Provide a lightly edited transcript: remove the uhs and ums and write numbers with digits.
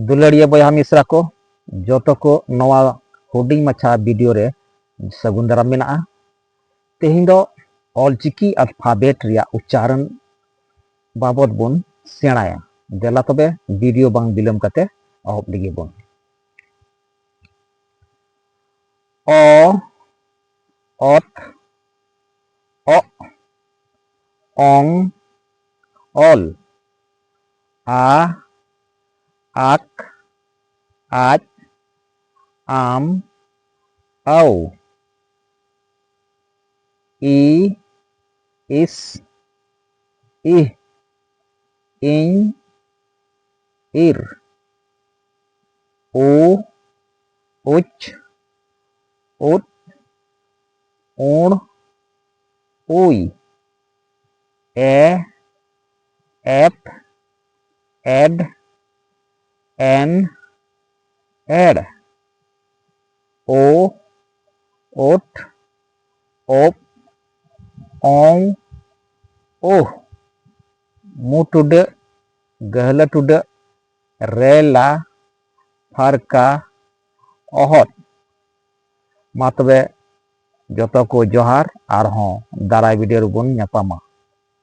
दुलड़िया बया मिश्रा को जो को नवा हुडिंग माछा वीडियो रे सगुन दाराम मेना तेहिं दो ऑलचिकी अल्फाबेट रिया उच्चारण बाबद बन सेणाया देला तबे वीडियो बांग बिलम कते अहब लगी बन ओ ओत ओ ओंग ऑल आ आक आज आम औ ई इस इह इन इर ओ उच उत ओण ओई ए एप एड एन एड ओ ओट ओप ओंग ओह मुटुड गहला टुड रेला फारका अहत मा तबे जतो को जोहार आर दाराय वीडियो रुबन न्यापामा।